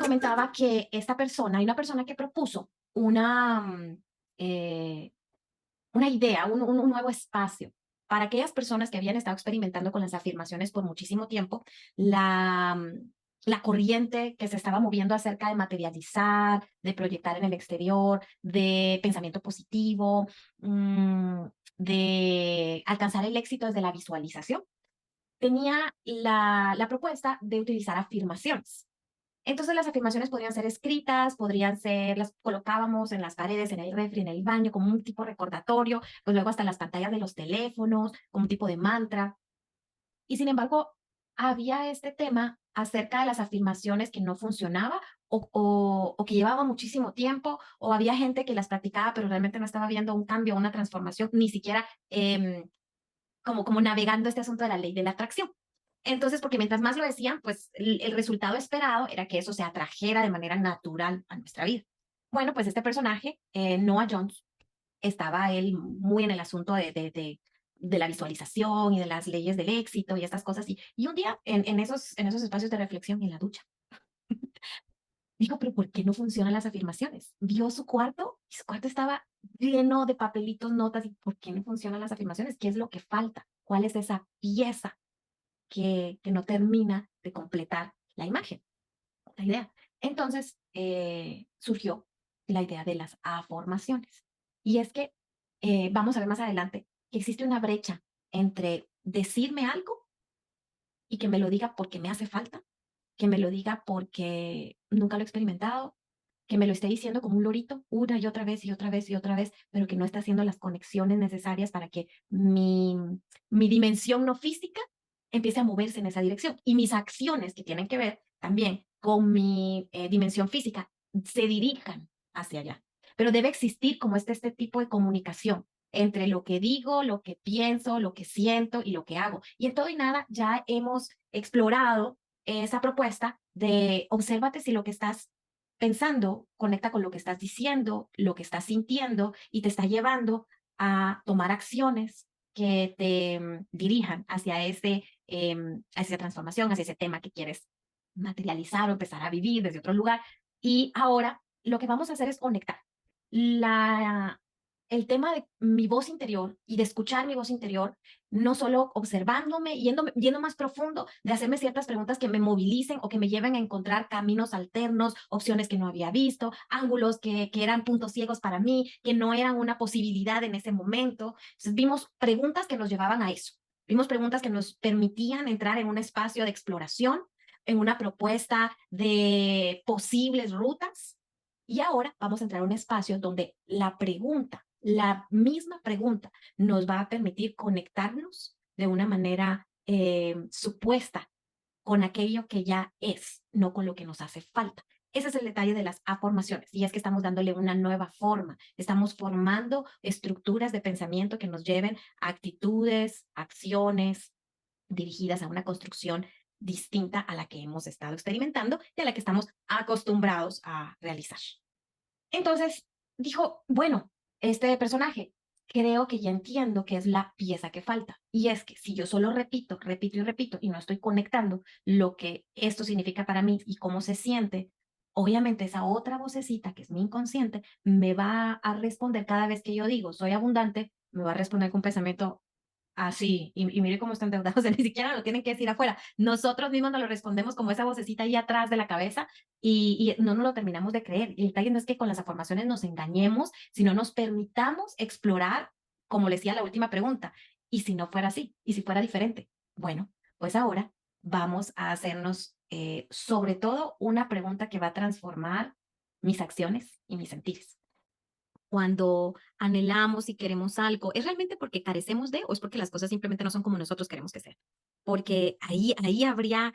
comentaba que esta persona, hay una persona que propuso eh, una idea, un nuevo espacio para aquellas personas que habían estado experimentando con las afirmaciones por muchísimo tiempo, la corriente que se estaba moviendo acerca de materializar, de proyectar en el exterior, de pensamiento positivo, mm, de alcanzar el éxito desde la visualización. Tenía la propuesta de utilizar afirmaciones. Entonces las afirmaciones podrían ser escritas, podrían ser, las colocábamos en las paredes, en el refri, en el baño, como un tipo recordatorio, pues luego hasta en las pantallas de los teléfonos, como un tipo de mantra. Y sin embargo, había este tema acerca de las afirmaciones que no funcionaba o que llevaba muchísimo tiempo, o había gente que las practicaba, pero realmente no estaba viendo un cambio, una transformación, ni siquiera como navegando este asunto de la ley de la atracción. Entonces, porque mientras más lo decían, pues el resultado esperado era que eso se atrajera de manera natural a nuestra vida. Bueno, pues este personaje, Noah Jones, estaba él muy en el asunto de la visualización y de las leyes del éxito y estas cosas. Y un día, en esos espacios de reflexión en la ducha, dijo, pero ¿por qué no funcionan las afirmaciones? Vio su cuarto y su cuarto estaba lleno de papelitos, notas. ¿Y por qué no funcionan las afirmaciones? ¿Qué es lo que falta? ¿Cuál es esa pieza que no termina de completar la imagen, la idea? Entonces surgió la idea de las afirmaciones. Y es que vamos a ver más adelante que existe una brecha entre decirme algo y que me lo diga porque me hace falta, que me lo diga porque nunca lo he experimentado, que me lo esté diciendo como un lorito una y otra vez y otra vez y otra vez, pero que no está haciendo las conexiones necesarias para que mi dimensión no física empiece a moverse en esa dirección. Y mis acciones que tienen que ver también con mi dimensión física se dirijan hacia allá. Pero debe existir como este tipo de comunicación entre lo que digo, lo que pienso, lo que siento y lo que hago. Y en todo y nada ya hemos explorado esa propuesta de obsérvate si lo que estás pensando conecta con lo que estás diciendo, lo que estás sintiendo y te está llevando a tomar acciones que te dirijan hacia hacia esa transformación, hacia ese tema que quieres materializar o empezar a vivir desde otro lugar. Y ahora lo que vamos a hacer es conectar la, el tema de mi voz interior y de escuchar mi voz interior, no solo observándome, yendo más profundo, de hacerme ciertas preguntas que me movilicen o que me lleven a encontrar caminos alternos, opciones que no había visto, ángulos que eran puntos ciegos para mí, que no eran una posibilidad en ese momento. Entonces, vimos preguntas que nos llevaban a eso. Vimos preguntas que nos permitían entrar en un espacio de exploración, en una propuesta de posibles rutas. Y ahora vamos a entrar a un espacio donde la misma pregunta, nos va a permitir conectarnos de una manera supuesta con aquello que ya es, no con lo que nos hace falta. Ese es el detalle de las afirmaciones, y es que estamos dándole una nueva forma, estamos formando estructuras de pensamiento que nos lleven a actitudes, acciones dirigidas a una construcción distinta a la que hemos estado experimentando y a la que estamos acostumbrados a realizar. Entonces dijo, bueno, este personaje, creo que ya entiendo que es la pieza que falta. Y es que si yo solo repito, repito y repito y no estoy conectando lo que esto significa para mí y cómo se siente, obviamente esa otra vocecita que es mi inconsciente me va a responder cada vez que yo digo soy abundante, me va a responder con un pensamiento así, y mire cómo están endeudados, o sea, ni siquiera lo tienen que decir afuera. Nosotros mismos nos lo respondemos como esa vocecita ahí atrás de la cabeza y no nos lo terminamos de creer. Y el detalle no es que con las afirmaciones nos engañemos, sino nos permitamos explorar, como le decía la última pregunta, y si no fuera así, y si fuera diferente. Bueno, pues ahora vamos a hacernos sobre todo una pregunta que va a transformar mis acciones y mis sentires. Cuando anhelamos y queremos algo, ¿es realmente porque carecemos de o es porque las cosas simplemente no son como nosotros queremos que sean? Porque ahí habría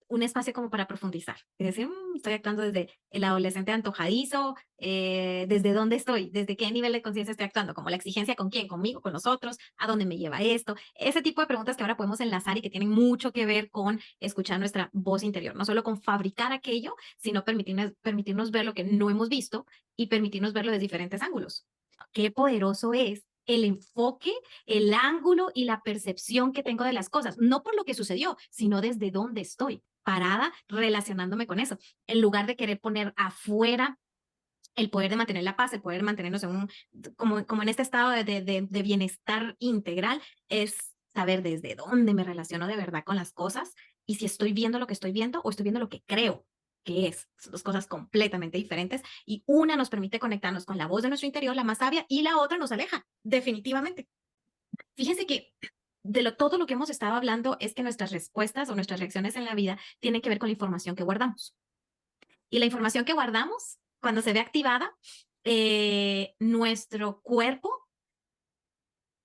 un espacio como para profundizar. Es decir, estoy actuando desde el adolescente antojadizo, ¿desde dónde estoy? ¿Desde qué nivel de conciencia estoy actuando? ¿Como la exigencia con quién? ¿Conmigo? ¿Con los otros? ¿A dónde me lleva esto? Ese tipo de preguntas que ahora podemos enlazar y que tienen mucho que ver con escuchar nuestra voz interior, no solo con fabricar aquello, sino permitirnos ver lo que no hemos visto y permitirnos verlo desde diferentes ángulos. Qué poderoso es el enfoque, el ángulo y la percepción que tengo de las cosas, no por lo que sucedió, sino desde dónde estoy parada relacionándome con eso, en lugar de querer poner afuera el poder de mantener la paz, el poder de mantenernos como en este estado de bienestar integral, es saber desde dónde me relaciono de verdad con las cosas y si estoy viendo lo que estoy viendo o estoy viendo lo que creo que es. Son dos cosas completamente diferentes y una nos permite conectarnos con la voz de nuestro interior, la más sabia, y la otra nos aleja, definitivamente. Fíjense que todo lo que hemos estado hablando es que nuestras respuestas o nuestras reacciones en la vida tienen que ver con la información que guardamos. Y la información que guardamos, cuando se ve activada, nuestro cuerpo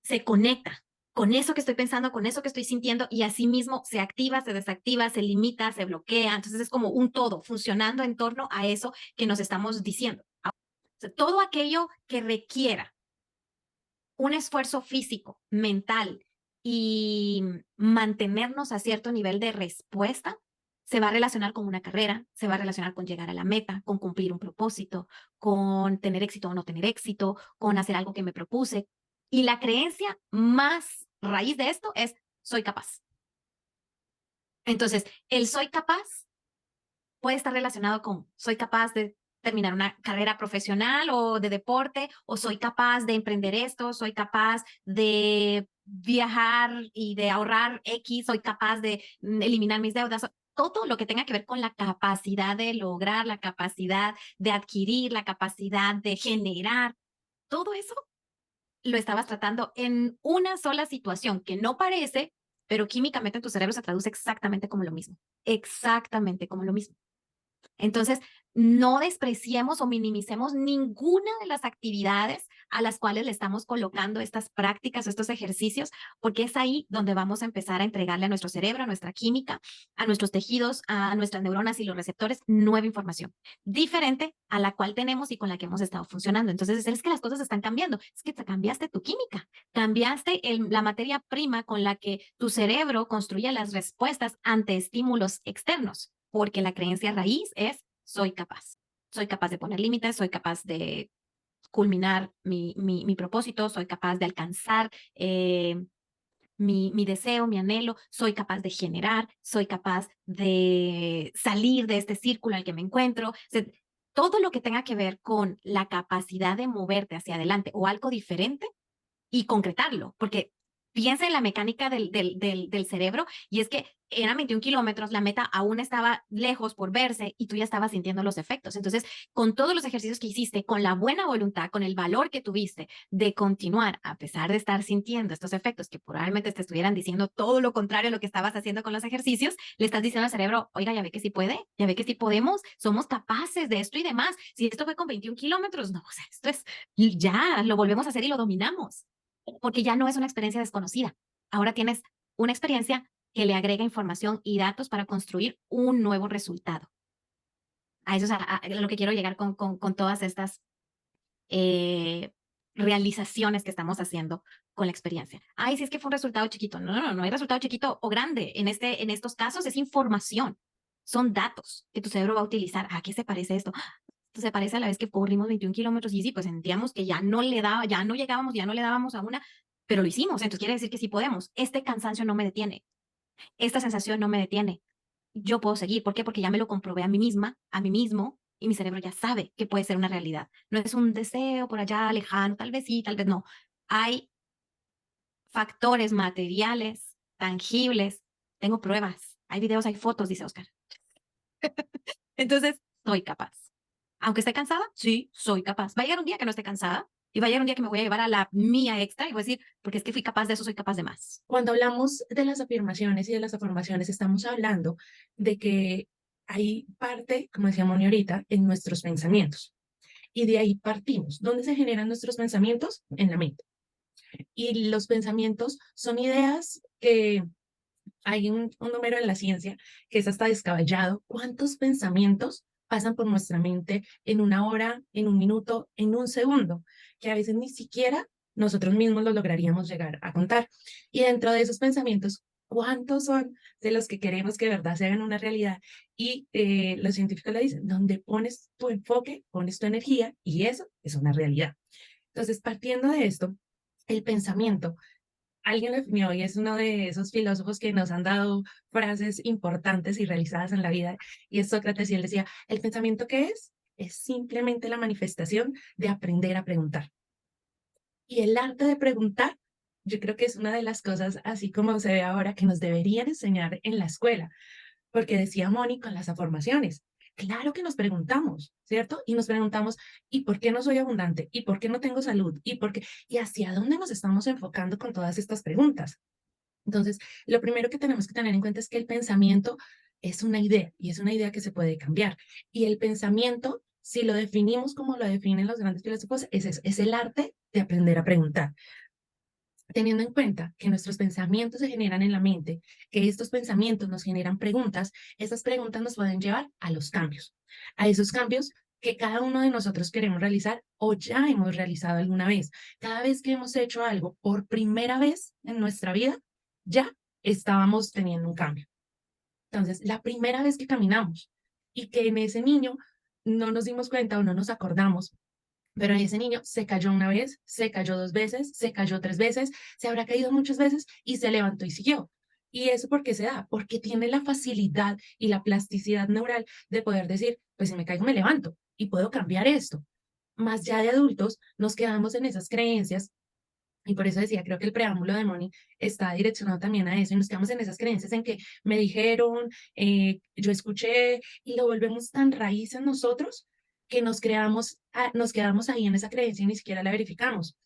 se conecta con eso que estoy pensando, con eso que estoy sintiendo, y así mismo se activa, se desactiva, se limita, se bloquea. Entonces es como un todo funcionando en torno a eso que nos estamos diciendo. O sea, todo aquello que requiera un esfuerzo físico, mental y mantenernos a cierto nivel de respuesta, se va a relacionar con una carrera, se va a relacionar con llegar a la meta, con cumplir un propósito, con tener éxito o no tener éxito, con hacer algo que me propuse. Y la creencia más raíz de esto es soy capaz. Entonces, el soy capaz puede estar relacionado con soy capaz de terminar una carrera profesional o de deporte, o soy capaz de emprender esto, soy capaz de viajar y de ahorrar X, soy capaz de eliminar mis deudas. Todo lo que tenga que ver con la capacidad de lograr, la capacidad de adquirir, la capacidad de generar, todo eso lo estabas tratando en una sola situación que no parece, pero químicamente en tu cerebro se traduce exactamente como lo mismo. Exactamente como lo mismo. Entonces, no despreciemos o minimicemos ninguna de las actividades a las cuales le estamos colocando estas prácticas o estos ejercicios, porque es ahí donde vamos a empezar a entregarle a nuestro cerebro, a nuestra química, a nuestros tejidos, a nuestras neuronas y los receptores nueva información, diferente a la cual tenemos y con la que hemos estado funcionando. Entonces, es que las cosas están cambiando, es que cambiaste tu química, cambiaste la materia prima con la que tu cerebro construye las respuestas ante estímulos externos, porque la creencia raíz es soy capaz. Soy capaz de poner límites, soy capaz de culminar mi propósito, soy capaz de alcanzar mi deseo, mi anhelo, soy capaz de generar, soy capaz de salir de este círculo en el que me encuentro. O sea, todo lo que tenga que ver con la capacidad de moverte hacia adelante o algo diferente y concretarlo, porque piensa en la mecánica del cerebro y es que eran 21 kilómetros, la meta aún estaba lejos por verse y tú ya estabas sintiendo los efectos. Entonces, con todos los ejercicios que hiciste, con la buena voluntad, con el valor que tuviste de continuar, a pesar de estar sintiendo estos efectos que probablemente te estuvieran diciendo todo lo contrario a lo que estabas haciendo con los ejercicios, le estás diciendo al cerebro, oiga, ya ve que sí puede, ya ve que sí podemos, somos capaces de esto y demás. Si esto fue con 21 kilómetros, no, o sea, esto es, ya lo volvemos a hacer y lo dominamos porque ya no es una experiencia desconocida. Ahora tienes una experiencia que le agrega información y datos para construir un nuevo resultado. A eso es a lo que quiero llegar con todas estas eh, realizaciones que estamos haciendo con la experiencia. Ay, si es que fue un resultado chiquito. No, no, no, no hay resultado chiquito o grande. En estos casos es información. Son datos que tu cerebro va a utilizar. ¿A qué se parece esto? Esto se parece a la vez que corrimos 21 kilómetros y sí, pues sentíamos que ya no le daba, ya no llegábamos, ya no le dábamos a una, pero lo hicimos. Entonces quiere decir que sí podemos. Este cansancio no me detiene. Esta sensación no me detiene. Yo puedo seguir. ¿Por qué? Porque ya me lo comprobé a mí misma, a mí mismo, y mi cerebro ya sabe que puede ser una realidad. No es un deseo por allá lejano, tal vez sí, tal vez no. Hay factores materiales, tangibles. Tengo pruebas. Hay videos, hay fotos, dice Oscar. Entonces, soy capaz. Aunque esté cansada, sí, soy capaz. Va a llegar un día que no esté cansada y va a llegar un día que me voy a llevar a la mía extra y voy a decir, porque es que fui capaz de eso, soy capaz de más. Cuando hablamos de las afirmaciones y de las afirmaciones, estamos hablando de que hay parte, como decía Moni ahorita, en nuestros pensamientos. Y de ahí partimos. ¿Dónde se generan nuestros pensamientos? En la mente. Y los pensamientos son ideas que hay un número en la ciencia que es hasta descabellado. ¿Cuántos pensamientos pasan por nuestra mente en una hora, en un minuto, en un segundo? Que a veces ni siquiera nosotros mismos los lograríamos llegar a contar. Y dentro de esos pensamientos, ¿cuántos son de los que queremos que de verdad se hagan una realidad? Y los científicos le dicen, donde pones tu enfoque, pones tu energía y eso es una realidad. Entonces, partiendo de esto, El pensamiento. Alguien lo definió y es uno de esos filósofos que nos han dado frases importantes y realizadas en la vida, y es Sócrates, y él decía, ¿el pensamiento qué es? Es simplemente la manifestación de aprender a preguntar. Y el arte de preguntar, yo creo que es una de las cosas, así como se ve ahora, que nos deberían enseñar en la escuela, porque decía Moni con las afirmaciones. Claro que nos preguntamos, ¿cierto? Y nos preguntamos, ¿y por qué no soy abundante? ¿Y por qué no tengo salud? ¿Y por qué? ¿Y hacia dónde nos estamos enfocando con todas estas preguntas? Entonces, lo primero que tenemos que tener en cuenta es que el pensamiento es una idea y es una idea que se puede cambiar. Y el pensamiento, si lo definimos como lo definen los grandes filósofos, es eso, es el arte de aprender a preguntar. Teniendo en cuenta que nuestros pensamientos se generan en la mente, que estos pensamientos nos generan preguntas, esas preguntas nos pueden llevar a los cambios, a esos cambios que cada uno de nosotros queremos realizar o ya hemos realizado alguna vez. Cada vez que hemos hecho algo por primera vez en nuestra vida, ya estábamos teniendo un cambio. Entonces, la primera vez que caminamos y que en ese niño no nos dimos cuenta o no nos acordamos, pero ese niño se cayó una vez, se cayó dos veces, se cayó tres veces, se habrá caído muchas veces y se levantó y siguió. ¿Y eso por qué se da? Porque tiene la facilidad y la plasticidad neural de poder decir, pues si me caigo me levanto y puedo cambiar esto. Más ya de adultos nos quedamos en esas creencias y por eso decía, creo que el preámbulo de Moni está direccionado también a eso y nos quedamos en esas creencias en que me dijeron, yo escuché y lo volvemos tan raíz en nosotros que nos creamos, nos quedamos ahí en esa creencia y ni siquiera la verificamos.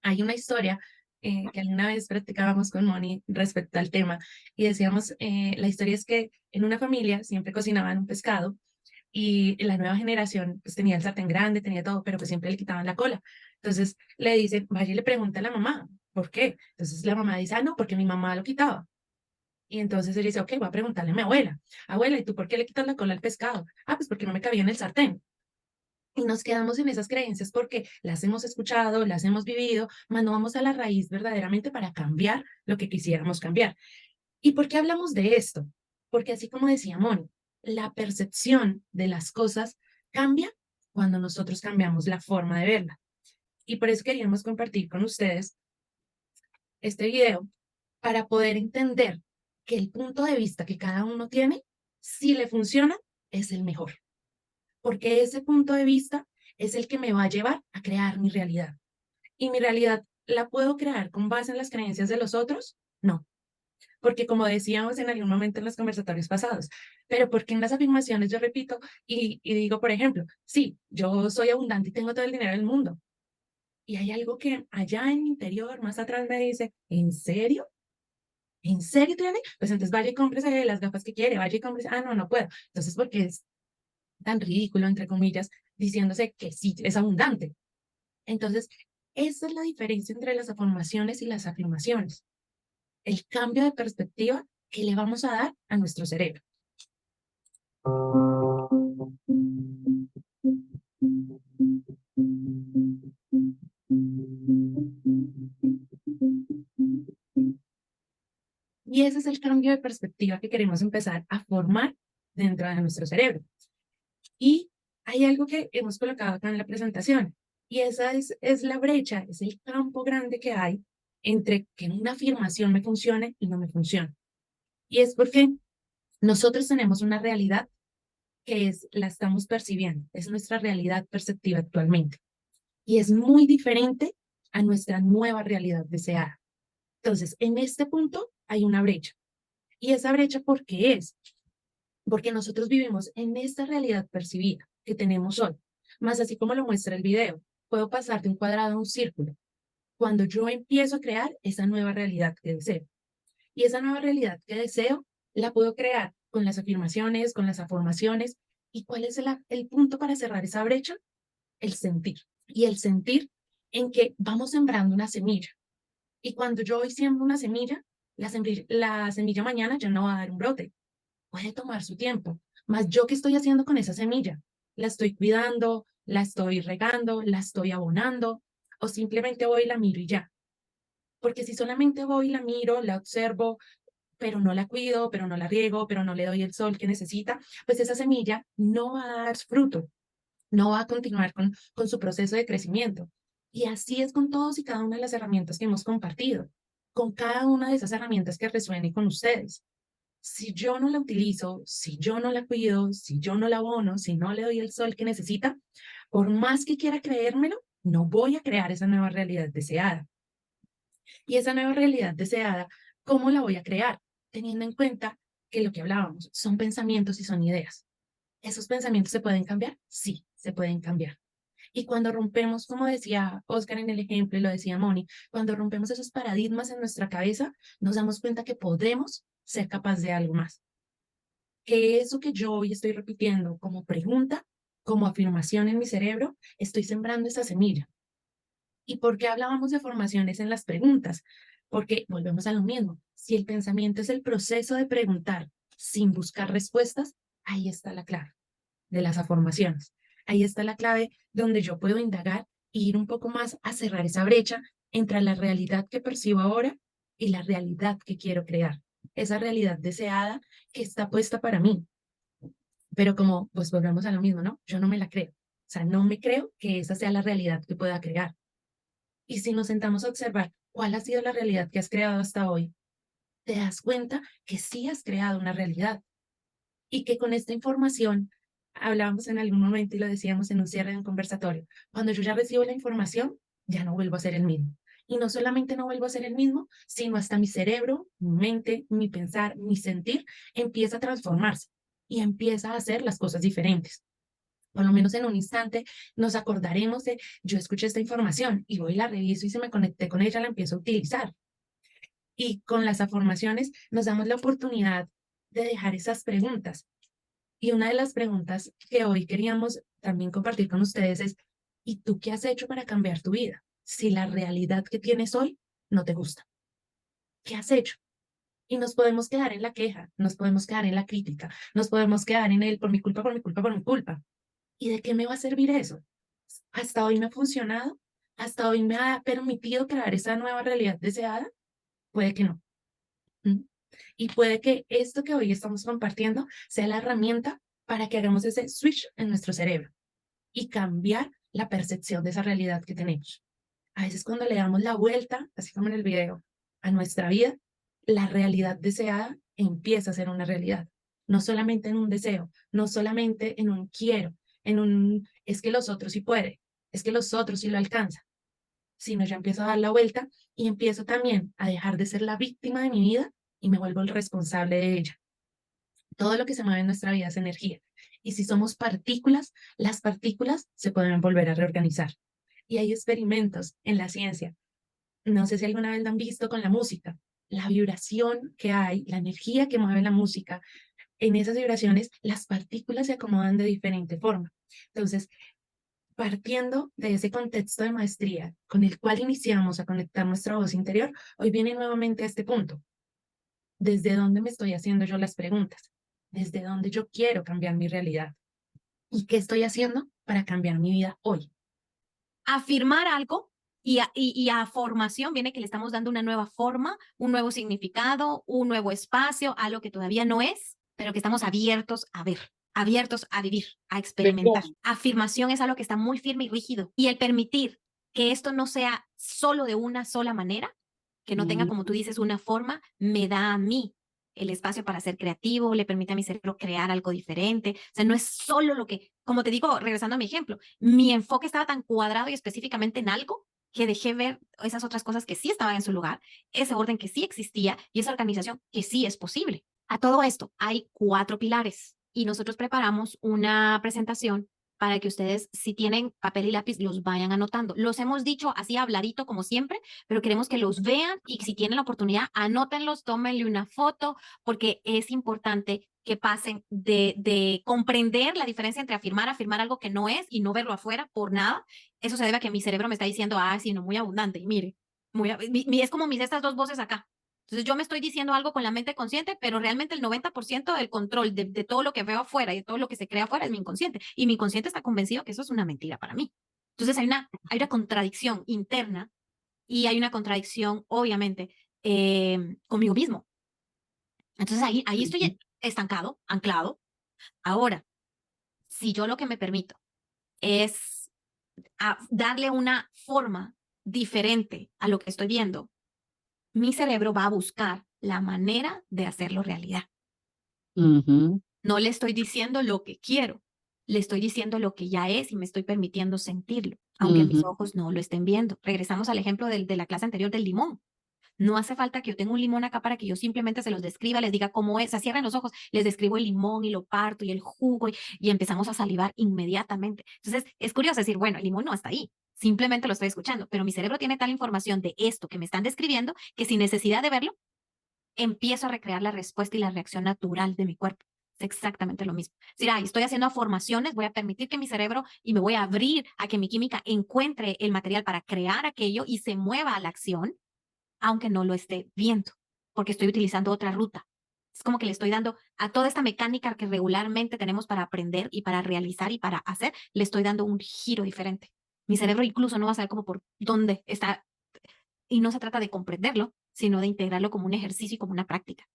Hay una historia que alguna vez practicábamos con Moni respecto al tema y decíamos, la historia es que en una familia siempre cocinaban un pescado y la nueva generación pues tenía el sartén grande, tenía todo, pero pues siempre le quitaban la cola. Entonces le dicen, vaya y le pregunta a la mamá, ¿por qué? Entonces la mamá dice, ah, no, porque mi mamá lo quitaba. Y entonces él dice, ok, voy a preguntarle a mi abuela. Abuela, ¿y tú por qué le quitas la cola al pescado? Ah, pues porque no me cabía en el sartén. Y nos quedamos en esas creencias porque las hemos escuchado, las hemos vivido, mas no vamos a la raíz verdaderamente para cambiar lo que quisiéramos cambiar. ¿Y por qué hablamos de esto? Porque así como decía Moni, la percepción de las cosas cambia cuando nosotros cambiamos la forma de verla. Y por eso queríamos compartir con ustedes este video para poder entender que el punto de vista que cada uno tiene, si le funciona, es el mejor. Porque ese punto de vista es el que me va a llevar a crear mi realidad. ¿Y mi realidad la puedo crear con base en las creencias de los otros? No, porque como decíamos en algún momento en los conversatorios pasados, pero porque en las afirmaciones yo repito y digo, por ejemplo, sí, yo soy abundante y tengo todo el dinero del mundo. Y hay algo que allá en mi interior, más atrás me dice, ¿en serio? ¿En serio tiene? Pues entonces vaya y cómprese las gafas que quiere, vaya y cómprese, ah, no, no puedo. Entonces, porque es tan ridículo, entre comillas, diciéndose que sí, es abundante. Entonces, esa es la diferencia entre las afirmaciones y las afirmaciones. El cambio de perspectiva que le vamos a dar a nuestro cerebro. Y ese es el cambio de perspectiva que queremos empezar a formar dentro de nuestro cerebro. Y hay algo que hemos colocado acá en la presentación, y esa es la brecha, es el campo grande que hay entre que una afirmación me funcione y no me funcione. Y es porque nosotros tenemos una realidad que es, la estamos percibiendo, es nuestra realidad perceptiva actualmente. Y es muy diferente a nuestra nueva realidad deseada. Entonces, en este punto hay una brecha. ¿Y esa brecha por qué es? Porque nosotros vivimos en esta realidad percibida que tenemos hoy. Más así como lo muestra el video, puedo pasar de un cuadrado a un círculo. Cuando yo empiezo a crear esa nueva realidad que deseo. Y esa nueva realidad que deseo, la puedo crear con las afirmaciones, con las afirmaciones. ¿Y cuál es el punto para cerrar esa brecha? El sentir. Y el sentir en que vamos sembrando una semilla. Y cuando yo hoy siembro una semilla, la semilla mañana ya no va a dar un brote. Puede tomar su tiempo. Más yo, ¿qué estoy haciendo con esa semilla? ¿La estoy cuidando? ¿La estoy regando? ¿La estoy abonando? ¿O simplemente voy y la miro y ya? Porque si solamente voy y la miro, la observo, pero no la cuido, pero no la riego, pero no le doy el sol que necesita, pues esa semilla no va a dar fruto, no va a continuar con su proceso de crecimiento. Y así es con todos y cada una de las herramientas que hemos compartido, con cada una de esas herramientas que resuene con ustedes. Si yo no la utilizo, si yo no la cuido, si yo no la abono, si no le doy el sol que necesita, por más que quiera creérmelo, no voy a crear esa nueva realidad deseada. Y esa nueva realidad deseada, ¿cómo la voy a crear? Teniendo en cuenta que lo que hablábamos son pensamientos y son ideas. ¿Esos pensamientos se pueden cambiar? Sí, se pueden cambiar. Y cuando rompemos, como decía Oscar en el ejemplo y lo decía Moni, cuando rompemos esos paradigmas en nuestra cabeza, nos damos cuenta que podemos ser capaces de algo más. Que eso que yo hoy estoy repitiendo como pregunta, como afirmación en mi cerebro, estoy sembrando esa semilla. ¿Y por qué hablábamos de formaciones en las preguntas? Porque volvemos a lo mismo. Si el pensamiento es el proceso de preguntar sin buscar respuestas, ahí está la clave de las afirmaciones. Ahí está la clave donde yo puedo indagar e ir un poco más a cerrar esa brecha entre la realidad que percibo ahora y la realidad que quiero crear. Esa realidad deseada que está puesta para mí. Pero como pues volvemos a lo mismo, ¿no? Yo no me la creo. O sea, no me creo que esa sea la realidad que pueda crear. Y si nos sentamos a observar cuál ha sido la realidad que has creado hasta hoy, te das cuenta que sí has creado una realidad y que con esta información, hablábamos en algún momento y lo decíamos en un cierre de un conversatorio, cuando yo ya recibo la información, ya no vuelvo a ser el mismo. Y no solamente no vuelvo a ser el mismo, sino hasta mi cerebro, mi mente, mi pensar, mi sentir empieza a transformarse y empieza a hacer las cosas diferentes. Por lo menos en un instante nos acordaremos de, yo escuché esta información y voy y la reviso y si me conecté con ella, la empiezo a utilizar. Y con las afirmaciones nos damos la oportunidad de dejar esas preguntas. Y una de las preguntas que hoy queríamos también compartir con ustedes es, ¿y tú qué has hecho para cambiar tu vida? Si la realidad que tienes hoy no te gusta, ¿qué has hecho? Y nos podemos quedar en la queja, nos podemos quedar en la crítica, nos podemos quedar en el por mi culpa, por mi culpa, por mi culpa. ¿Y de qué me va a servir eso? ¿Hasta hoy me ha funcionado? ¿Hasta hoy me ha permitido crear esa nueva realidad deseada? Puede que no. ¿Mm? Y puede que esto que hoy estamos compartiendo sea la herramienta para que hagamos ese switch en nuestro cerebro y cambiar la percepción de esa realidad que tenemos. A veces cuando le damos la vuelta, así como en el video, a nuestra vida, la realidad deseada empieza a ser una realidad. No solamente en un deseo, no solamente en un quiero, en un es que los otros sí pueden, es que los otros sí lo alcanzan, sino ya empiezo a dar la vuelta y empiezo también a dejar de ser la víctima de mi vida y me vuelvo el responsable de ella. Todo lo que se mueve en nuestra vida es energía. Y si somos partículas, las partículas se pueden volver a reorganizar. Y hay experimentos en la ciencia. No sé si alguna vez lo han visto con la música. La vibración que hay, la energía que mueve la música, en esas vibraciones, las partículas se acomodan de diferente forma. Entonces, partiendo de ese contexto de maestría con el cual iniciamos a conectar nuestra voz interior, hoy viene nuevamente a este punto. ¿Desde dónde me estoy haciendo yo las preguntas? ¿Desde dónde yo quiero cambiar mi realidad? ¿Y qué estoy haciendo para cambiar mi vida hoy? Afirmar algo y a formación viene que le estamos dando una nueva forma, un nuevo significado, un nuevo espacio, algo que todavía no es, pero que estamos abiertos a ver, abiertos a vivir, a experimentar. Afirmación es algo que está muy firme y rígido. Y el permitir que esto no sea solo de una sola manera, que no tenga, como tú dices, una forma, me da a mí el espacio para ser creativo, le permite a mi cerebro crear algo diferente. O sea, no es solo lo que, como te digo, regresando a mi ejemplo, mi enfoque estaba tan cuadrado y específicamente en algo que dejé ver esas otras cosas que sí estaban en su lugar, ese orden que sí existía y esa organización que sí es posible. A todo esto hay 4 pilares y nosotros preparamos una presentación para que ustedes, si tienen papel y lápiz, los vayan anotando. Los hemos dicho así habladito como siempre, pero queremos que los vean y si tienen la oportunidad, anótenlos, tómenle una foto, porque es importante que pasen de comprender la diferencia entre afirmar algo que no es y no verlo afuera por nada. Eso se debe a que mi cerebro me está diciendo, ah, sí, no, muy abundante. Y mire, es como mis estas dos voces acá. Entonces yo me estoy diciendo algo con la mente consciente, pero realmente el 90% del control de todo lo que veo afuera y de todo lo que se crea afuera es mi inconsciente. Y mi inconsciente está convencido que eso es una mentira para mí. Entonces hay una contradicción interna y hay una contradicción, obviamente, conmigo mismo. Entonces ahí estoy estancado, anclado. Ahora, si yo lo que me permito es a darle una forma diferente a lo que estoy viendo, mi cerebro va a buscar la manera de hacerlo realidad. Ujú, No le estoy diciendo lo que quiero, le estoy diciendo lo que ya es y me estoy permitiendo sentirlo, aunque mis ujú, ojos no lo estén viendo. Regresamos al ejemplo de la clase anterior del limón. No hace falta que yo tenga un limón acá para que yo simplemente se los describa, les diga cómo es. O sea, cierren los ojos, les describo el limón y lo parto y el jugo y empezamos a salivar inmediatamente. Entonces, es curioso decir, bueno, el limón no está ahí, simplemente lo estoy escuchando, pero mi cerebro tiene tal información de esto que me están describiendo que sin necesidad de verlo, empiezo a recrear la respuesta y la reacción natural de mi cuerpo. Es exactamente lo mismo. Si estoy haciendo afirmaciones, voy a permitir que mi cerebro y me voy a abrir a que mi química encuentre el material para crear aquello y se mueva a la acción aunque no lo esté viendo, porque estoy utilizando otra ruta. Es como que le estoy dando a toda esta mecánica que regularmente tenemos para aprender y para realizar y para hacer, le estoy dando un giro diferente. Mi cerebro incluso no va a saber cómo por dónde está, y no se trata de comprenderlo, sino de integrarlo como un ejercicio y como una práctica.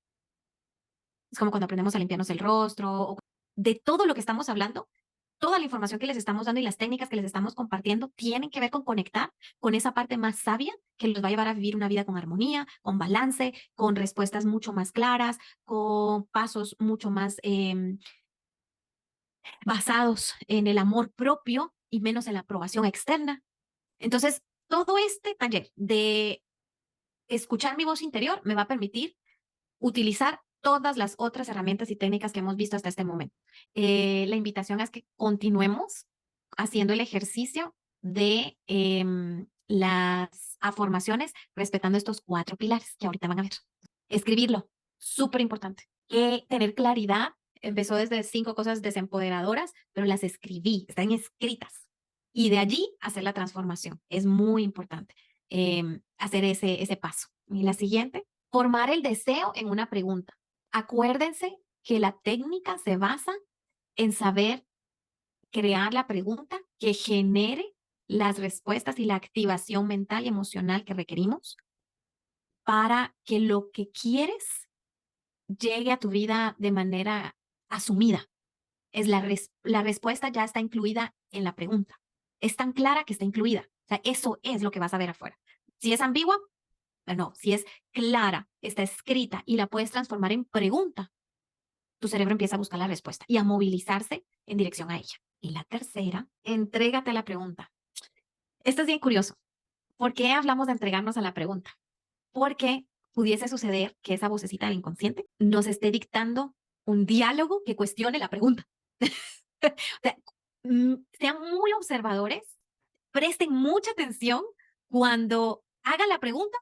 Es como cuando aprendemos a limpiarnos el rostro, o de todo lo que estamos hablando, toda la información que les estamos dando y las técnicas que les estamos compartiendo tienen que ver con conectar con esa parte más sabia que los va a llevar a vivir una vida con armonía, con balance, con respuestas mucho más claras, con pasos mucho más basados en el amor propio y menos en la aprobación externa. Entonces, todo este taller de escuchar mi voz interior me va a permitir utilizar todas las otras herramientas y técnicas que hemos visto hasta este momento. La invitación es que continuemos haciendo el ejercicio de las afirmaciones respetando estos 4 pilares que ahorita van a ver. Escribirlo, súper importante. Que tener claridad, empezó desde 5 cosas desempoderadoras, pero las escribí, están escritas. Y de allí hacer la transformación. Es muy importante hacer ese paso. Y la siguiente, formar el deseo en una pregunta. Acuérdense que la técnica se basa en saber crear la pregunta que genere las respuestas y la activación mental y emocional que requerimos para que lo que quieres llegue a tu vida de manera asumida. Es la respuesta ya está incluida en la pregunta. Es tan clara que está incluida. O sea, eso es lo que vas a ver afuera. Si es ambigua, no. Si es clara, está escrita y la puedes transformar en pregunta, tu cerebro empieza a buscar la respuesta y a movilizarse en dirección a ella. Y la tercera, entrégate a la pregunta. Esto es bien curioso. ¿Por qué hablamos de entregarnos a la pregunta? Porque pudiese suceder que esa vocecita del inconsciente nos esté dictando un diálogo que cuestione la pregunta. O sea, sean muy observadores, presten mucha atención cuando hagan la pregunta,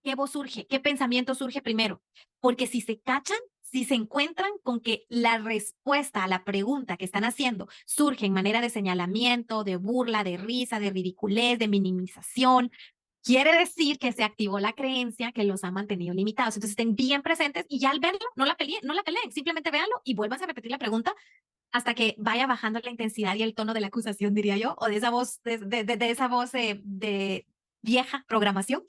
qué voz surge, qué pensamiento surge primero. Porque si se cachan, si se encuentran con que la respuesta a la pregunta que están haciendo surge en manera de señalamiento, de burla, de risa, de ridiculez, de minimización, quiere decir que se activó la creencia que los ha mantenido limitados. Entonces estén bien presentes y ya al verlo, no la peleen, simplemente véanlo y vuelvan a repetir la pregunta hasta que vaya bajando la intensidad y el tono de la acusación, diría yo, o de esa voz, de esa voz de vieja programación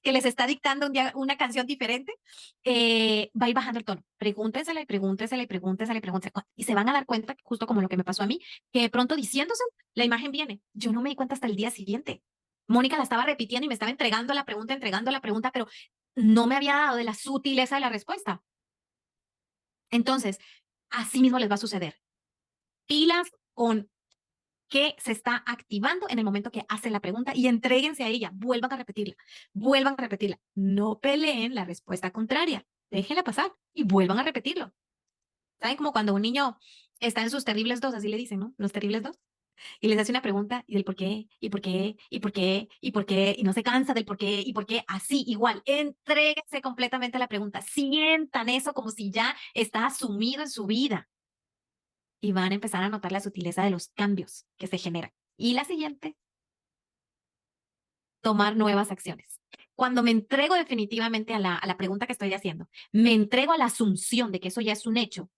que les está dictando una canción diferente, va a ir bajando el tono. Pregúntensela y pregúntensela y pregúntensela y pregúntensela. Y se van a dar cuenta, justo como lo que me pasó a mí, que de pronto diciéndose, la imagen viene. Yo no me di cuenta hasta el día siguiente. Mónica la estaba repitiendo y me estaba entregando la pregunta, pero no me había dado de la sutileza de la respuesta. Entonces, así mismo les va a suceder. Pilas con qué se está activando en el momento que hacen la pregunta y entréguense a ella, vuelvan a repetirla, vuelvan a repetirla. No peleen la respuesta contraria, déjenla pasar y vuelvan a repetirlo. ¿Saben? Como cuando un niño está en sus terribles dos, así le dicen, ¿no? Los terribles dos. Y les hace una pregunta y del por qué, y por qué, y por qué, y por qué, y no se cansa del por qué, y por qué, así, igual. Entréguense completamente a la pregunta. Sientan eso como si ya está asumido en su vida y van a empezar a notar la sutileza de los cambios que se generan. Y la siguiente, tomar nuevas acciones. Cuando me entrego definitivamente a la pregunta que estoy haciendo, me entrego a la asunción de que eso ya es un hecho,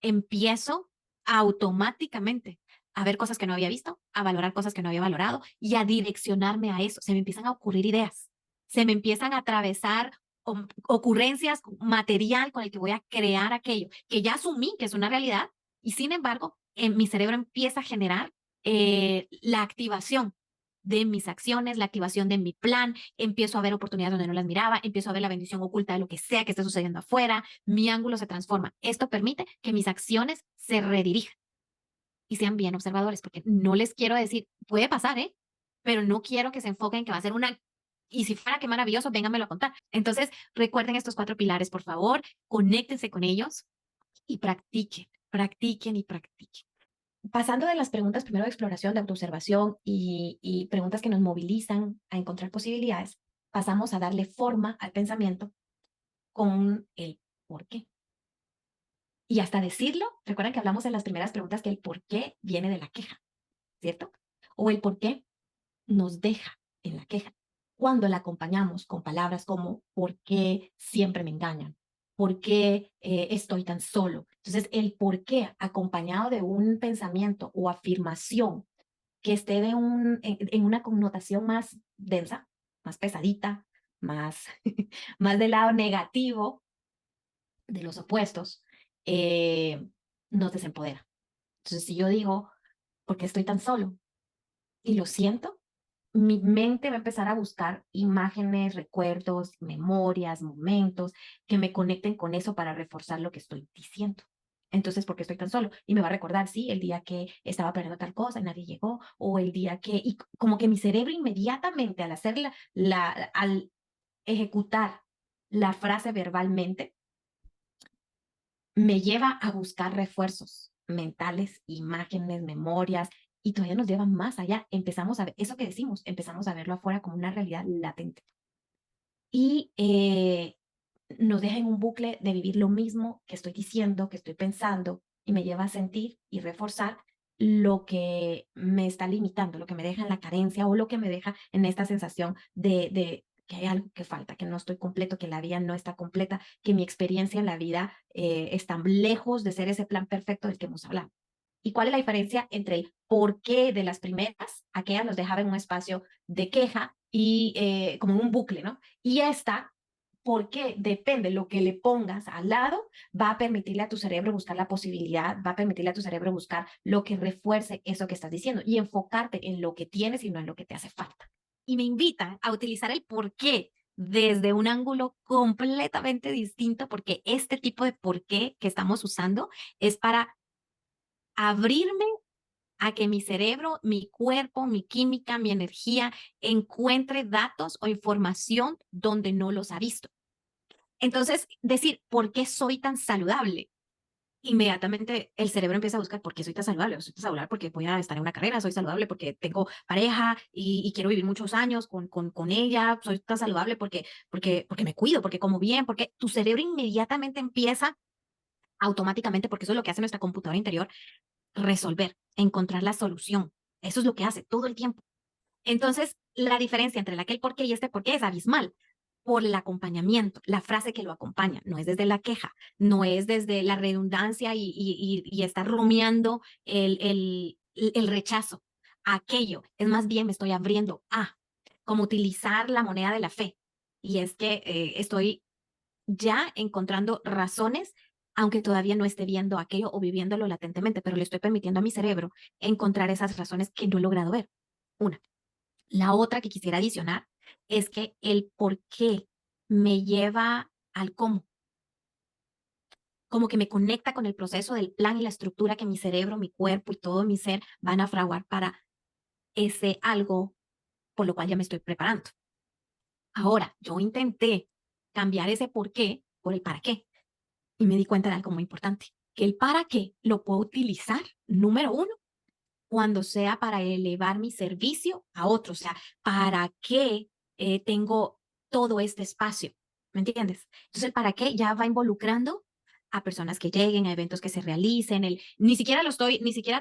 empiezo automáticamente a ver cosas que no había visto, a valorar cosas que no había valorado y a direccionarme a eso. Se me empiezan a ocurrir ideas, se me empiezan a atravesar ocurrencias, material con el que voy a crear aquello que ya asumí que es una realidad y sin embargo, en mi cerebro empieza a generar la activación de mis acciones, la activación de mi plan, empiezo a ver oportunidades donde no las miraba, empiezo a ver la bendición oculta de lo que sea que esté sucediendo afuera, mi ángulo se transforma. Esto permite que mis acciones se redirijan y sean bien observadores, porque no les quiero decir, puede pasar, ¿eh? Pero no quiero que se enfoquen en que va a ser una... Y si fuera qué maravilloso, vénganmelo a contar. Entonces, recuerden estos 4 pilares, por favor, conéctense con ellos y practiquen, practiquen y practiquen. Pasando de las preguntas primero de exploración, de autoobservación y preguntas que nos movilizan a encontrar posibilidades, pasamos a darle forma al pensamiento con el por qué. Y hasta decirlo, recuerdan que hablamos en las primeras preguntas que el por qué viene de la queja, ¿cierto? O el por qué nos deja en la queja. Cuando la acompañamos con palabras como ¿por qué siempre me engañan? ¿Por qué estoy tan solo? Entonces, el por qué acompañado de un pensamiento o afirmación que esté en una connotación más densa, más pesadita, más, más del lado negativo de los opuestos, nos desempodera. Entonces, si yo digo, ¿por qué estoy tan solo? Y lo siento, mi mente va a empezar a buscar imágenes, recuerdos, memorias, momentos que me conecten con eso para reforzar lo que estoy diciendo. Entonces, ¿por qué estoy tan solo? Y me va a recordar, sí, el día que estaba planeando tal cosa y nadie llegó, o el día que, y como que mi cerebro inmediatamente al hacerla, al ejecutar la frase verbalmente, me lleva a buscar refuerzos mentales, imágenes, memorias, y todavía nos lleva más allá. Empezamos a ver, eso que decimos, empezamos a verlo afuera como una realidad latente. Y nos deja en un bucle de vivir lo mismo que estoy diciendo, que estoy pensando, y me lleva a sentir y reforzar lo que me está limitando, lo que me deja en la carencia o lo que me deja en esta sensación de que hay algo que falta, que no estoy completo, que la vida no está completa, que mi experiencia en la vida está lejos de ser ese plan perfecto del que hemos hablado. ¿Y cuál es la diferencia entre el por qué de las primeras? Aquellas nos dejaba en un espacio de queja y como en un bucle, ¿no? Y esta, porque depende lo que le pongas al lado, va a permitirle a tu cerebro buscar la posibilidad, va a permitirle a tu cerebro buscar lo que refuerce eso que estás diciendo y enfocarte en lo que tienes y no en lo que te hace falta. Y me invita a utilizar el por qué desde un ángulo completamente distinto, porque este tipo de por qué que estamos usando es para abrirme a que mi cerebro, mi cuerpo, mi química, mi energía encuentre datos o información donde no los ha visto. Entonces, decir, ¿por qué soy tan saludable? Inmediatamente el cerebro empieza a buscar por qué soy tan saludable. Soy tan saludable porque voy a estar en una carrera, soy saludable porque tengo pareja y quiero vivir muchos años con ella, soy tan saludable porque me cuido, porque como bien, porque tu cerebro inmediatamente empieza automáticamente, porque eso es lo que hace nuestra computadora interior, resolver, encontrar la solución. Eso es lo que hace todo el tiempo. Entonces, la diferencia entre aquel por qué y este por qué es abismal por el acompañamiento, la frase que lo acompaña, no es desde la queja, no es desde la redundancia y estar rumiando el rechazo. Aquello es más bien me estoy abriendo a, como utilizar la moneda de la fe. Y es que estoy ya encontrando razones, aunque todavía no esté viendo aquello o viviéndolo latentemente, pero le estoy permitiendo a mi cerebro encontrar esas razones que no he logrado ver. Una. La otra que quisiera adicionar es que el por qué me lleva al cómo, como que me conecta con el proceso del plan y la estructura que mi cerebro, mi cuerpo y todo mi ser van a fraguar para ese algo por lo cual ya me estoy preparando. Ahora, yo intenté cambiar ese por qué por el para qué y me di cuenta de algo muy importante, que el para qué lo puedo utilizar, número uno, cuando sea para elevar mi servicio a otros, o sea, ¿para qué tengo todo este espacio? ¿Me entiendes? Entonces, el para qué ya va involucrando a personas que lleguen, a eventos que se realicen, ni siquiera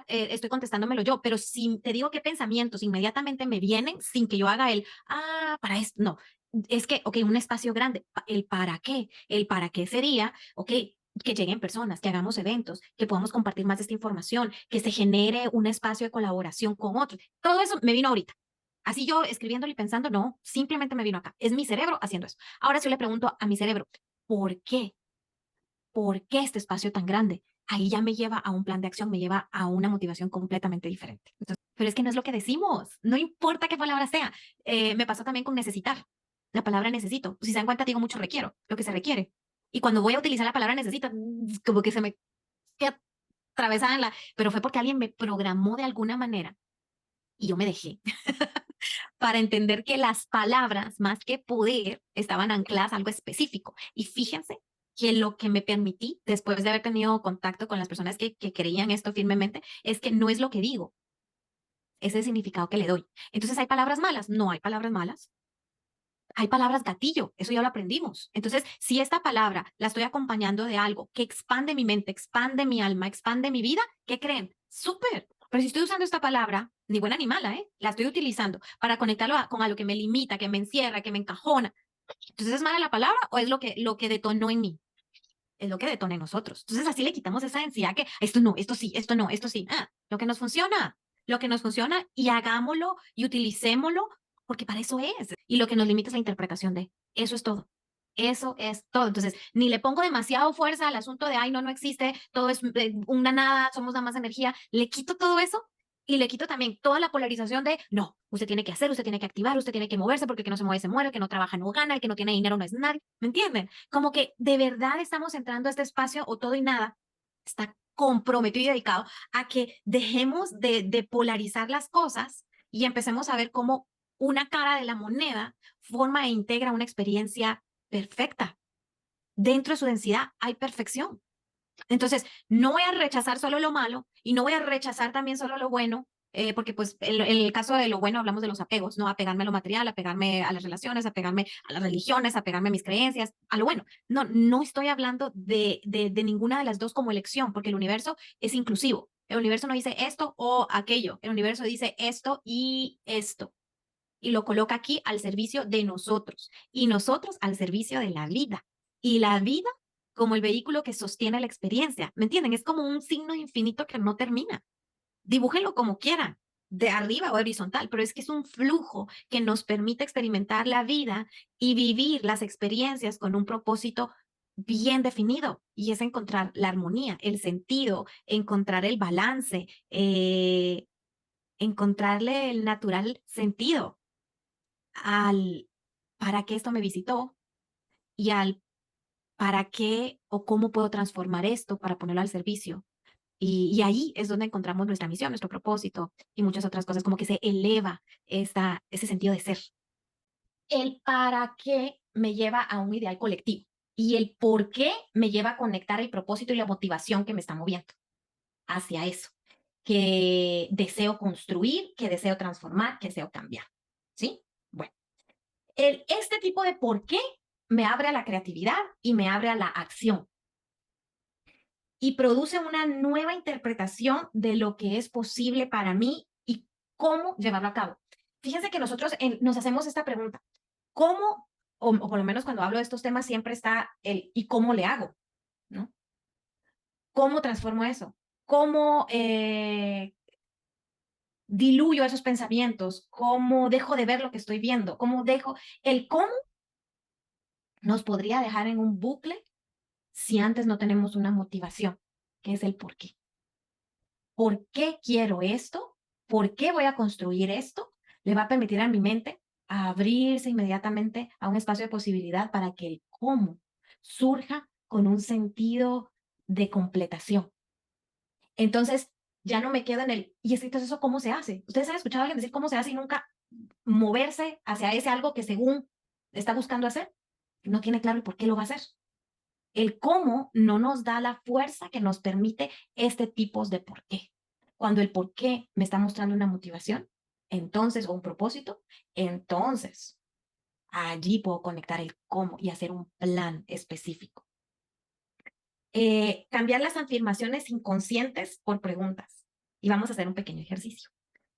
estoy contestándomelo yo, pero si te digo qué pensamientos inmediatamente me vienen sin que yo haga para esto, no, es que, ok, un espacio grande, el para qué sería, ok, que lleguen personas, que hagamos eventos, que podamos compartir más de esta información, que se genere un espacio de colaboración con otros. Todo eso me vino ahorita. Así yo escribiéndolo y pensando, no, simplemente me vino acá. Es mi cerebro haciendo eso. Ahora sí le pregunto a mi cerebro, ¿por qué? ¿Por qué este espacio tan grande? Ahí ya me lleva a un plan de acción, me lleva a una motivación completamente diferente. Entonces, pero es que no es lo que decimos, no importa qué palabra sea. Me pasó también con necesitar, la palabra necesito. Si se dan cuenta, digo mucho requiero, lo que se requiere. Y cuando voy a utilizar la palabra necesito, como que se me queda atravesada en la... Pero fue porque alguien me programó de alguna manera y yo me dejé para entender que las palabras, más que poder, estaban ancladas a algo específico. Y fíjense que lo que me permití, después de haber tenido contacto con las personas que creían esto firmemente, es que no es lo que digo, es el significado que le doy. Entonces, ¿hay palabras malas? No hay palabras malas. Hay palabras gatillo, eso ya lo aprendimos. Entonces, si esta palabra la estoy acompañando de algo que expande mi mente, expande mi alma, expande mi vida, ¿qué creen? Súper. Pero si estoy usando esta palabra, ni buena ni mala, ¿eh? La estoy utilizando para conectarlo con algo que me limita, que me encierra, que me encajona. Entonces, ¿es mala la palabra o es lo que detonó en mí? Es lo que detona en nosotros. Entonces, así le quitamos esa densidad que esto no, esto sí, esto no, esto sí. Lo que nos funciona y hagámoslo y utilicémoslo porque para eso es. Y lo que nos limita es la interpretación de eso es todo. Eso es todo. Entonces, ni le pongo demasiado fuerza al asunto de, ay, no, no existe, todo es una nada, somos nada más energía. Le quito todo eso y le quito también toda la polarización de, no, usted tiene que hacer, usted tiene que activar, usted tiene que moverse porque el que no se mueve se muere, el que no trabaja no gana, el que no tiene dinero no es nadie. ¿Me entienden? Como que de verdad estamos entrando a este espacio o todo y nada está comprometido y dedicado a que dejemos de polarizar las cosas y empecemos a ver cómo una cara de la moneda forma e integra una experiencia perfecta. Dentro de su densidad hay perfección. Entonces, no voy a rechazar solo lo malo y no voy a rechazar también solo lo bueno, porque pues en el caso de lo bueno hablamos de los apegos, ¿no? Apegarme a lo material, apegarme a las relaciones, apegarme a las religiones, apegarme a mis creencias, a lo bueno. No, no estoy hablando de ninguna de las dos como elección, porque el universo es inclusivo. El universo no dice esto o aquello, el universo dice esto y esto. Y lo coloca aquí al servicio de nosotros y nosotros al servicio de la vida. Y la vida como el vehículo que sostiene la experiencia. ¿Me entienden? Es como un signo infinito que no termina. Dibújenlo como quieran, de arriba o horizontal, pero es que es un flujo que nos permite experimentar la vida y vivir las experiencias con un propósito bien definido, y es encontrar la armonía, el sentido, encontrar el balance, encontrarle el natural sentido al para qué esto me visitó y al para qué o cómo puedo transformar esto para ponerlo al servicio. Y ahí es donde encontramos nuestra misión, nuestro propósito y muchas otras cosas, como que se eleva ese sentido de ser. El para qué me lleva a un ideal colectivo y el por qué me lleva a conectar el propósito y la motivación que me está moviendo hacia eso, que deseo construir, que deseo transformar, que deseo cambiar. ¿Sí? Bueno, este tipo de por qué me abre a la creatividad y me abre a la acción y produce una nueva interpretación de lo que es posible para mí y cómo llevarlo a cabo. Fíjense que nosotros nos hacemos esta pregunta, ¿cómo, o por lo menos cuando hablo de estos temas siempre está el ¿y cómo le hago? ¿No? ¿Cómo transformo eso? ¿Cómo diluyo esos pensamientos? ¿Cómo dejo de ver lo que estoy viendo? ¿Cómo dejo el cómo nos podría dejar en un bucle si antes no tenemos una motivación, que es el por qué? ¿Por qué quiero esto? ¿Por qué voy a construir esto? Le va a permitir a mi mente abrirse inmediatamente a un espacio de posibilidad para que el cómo surja con un sentido de completación. Entonces, ya no me quedo en el, y es que entonces eso cómo se hace. Ustedes han escuchado a alguien decir cómo se hace y nunca moverse hacia ese algo que según está buscando hacer. No tiene claro el por qué lo va a hacer. El cómo no nos da la fuerza que nos permite este tipo de por qué. Cuando el por qué me está mostrando una motivación, entonces, o un propósito, entonces allí puedo conectar el cómo y hacer un plan específico. Cambiar las afirmaciones inconscientes por preguntas. Y vamos a hacer un pequeño ejercicio.